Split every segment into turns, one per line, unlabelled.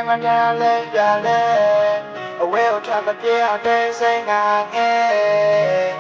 my darling, away will try to be out there saying hey,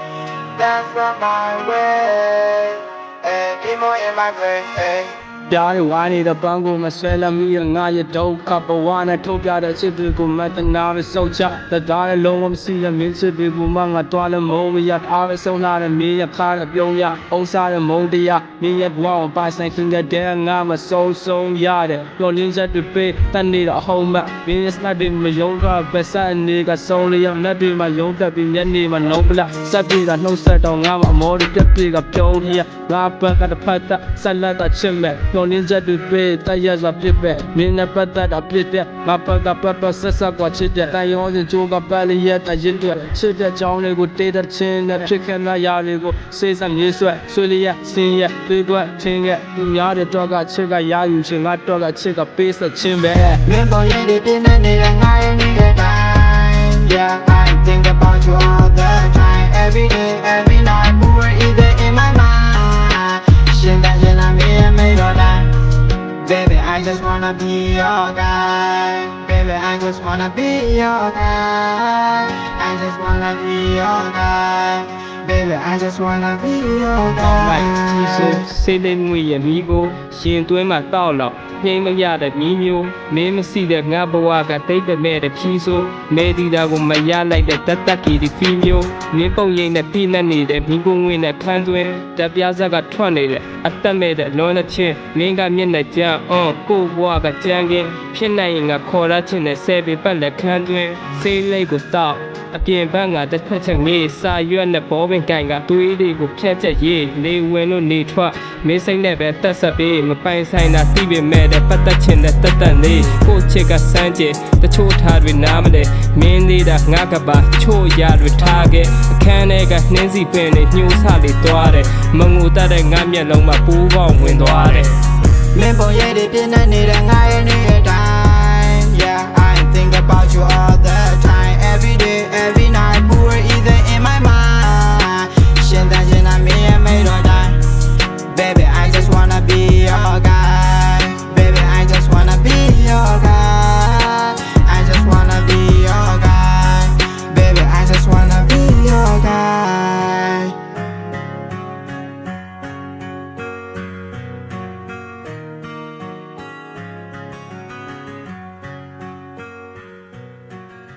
that's not my way, and be more in my way, hey.
ကြားရဝိုင်းနေတဲ့ပန်းကိုမဆွဲလမ်းမိငါရဲ့ဒုက္ခဘဝနဲ့ထုတ်ပြတဲ့စစ်တွေကိုမတနာပဲစောက်ချတရားရဲ့လုံးဝမရှိတဲ့မင်းစစ်တွေကိုမှငါတွားလည်းမဟုတ်ရအားပဲဆုံးလာတဲ့မင်းရဲ့ခါတဲ့ပြုံးရအုံးစားတဲ့မုံတရားမင်းရဲ့ဘဝကိုပိုင်ဆိုင်ခွင့်တဲ့ငါမဆုံးရတယ်ပျော်လင်းချက်တွေပေးတန်နေတော့အဟုံးမမင်းရဲ့စနစ်မယုံကပဲစနေကဆုံးလျက်လက်တွေမှာယုံတက်ပြီးမျက်နေမှာနှုံးပလက်စက်ပြေတာနှုတ်ဆက်တော့ငါမအမောတွေပြက်ပြေကပြုံးရငါဘက်ကတစ်ဖက်သက်ဆက်လက်ကချစ်မဲ့ပျော်လင်းချက်တွေပေးတရားစွာဖြစ်ပဲမင်းနဲ့ပတ်သက်တာဖြစ်တဲ့ငါဘက်ကပတ်ဆက်ကွာချစ်တဲ့တိုင်းရောစင်ချိုးကပလျက်တရင်တွေချစ်တဲ့ကြောင်းတွေကိုတေးတဲ့ချင်းနဲ့ဖြစ်ခဲ့တဲ့ຢာတွေကိုစေစမြေးဆွဲဆွေလျက်စင်ရက်တွေးကွက်ချင်းကသူများတဲ့တော့ကချစ်ကရာယူချင်းငါတော့ကချစ်ကပေးဆက်ချင်းပဲ
Remember you didn't need a night time. Yeah, I think about you all the time. Every day, every night, you were either in my mind. Shit that you love me and made your life. Baby, I just wanna be your guy. Baby, I just wanna be your guy. I just wanna be your guy. Baby, I just wanna be your
လိုက်ကြီး
guy.
ဆိုစိတ်လေးငွေရမီးကိုရှင်သွင်းမှာတောက်လောက်နှိမ်မရတဲ့မီးမျိုးမင်းမရှိတဲ့ငါဘဝကတိတ်တမဲ့တဲ့ဖြီးဆိုမဲတီတာကိုမရလိုက်တဲ့တတ်တတ်ကြီးဒီဖီမျိုးမင်းပုံရိပ်နဲ့ပြည့်နဲ့နေတဲ့မီးကိုငွေနဲ့ဖမ်းသွင်းတပြားဆက်ကထွက်နေတဲ့အသက်မဲ့တဲ့လွန်တဲ့ချင်းမင်းကမျက်နှာကြမ်းကိုဘဝကကြမ်းကင်းဖြစ်နိုင်ရင်ငါခေါ်ရချင်းနဲ့ဆယ်ပေပတ်လက်ခန်းသွင်းစိတ်လေးကိုတောက်အပြင်ဘက်ကတစ်ဖက်ချက်ငေးစာရွက်နဲ့ဘောပင်ကန်ကသွေးတွေကိုဖြတ်ချက်ရေးလေဝင်လို့နေထွက်မင်းစိတ်နဲ့ပဲတက်ဆက်ပြီးမပိုင်ဆိုင်တာသိပေမဲ့တဲ့ပတ်သက်ချင်တဲ့တက်တက်လေးကိုချစ်ကစမ်းကြည့်တချို့ထားတွေနားမလဲမင်းသေးတာငါကပါချို့ရတွေထားခဲ့အခန်းထဲကနှင်းစီပင်တွေညှိုးဆလေးသွားတယ်မငူတတ်တဲ့ငါမျက်လုံးမှာပူးပေါင်းဝင်သွားတယ်
Remember you didn't need a night time. Yeah, I think about you all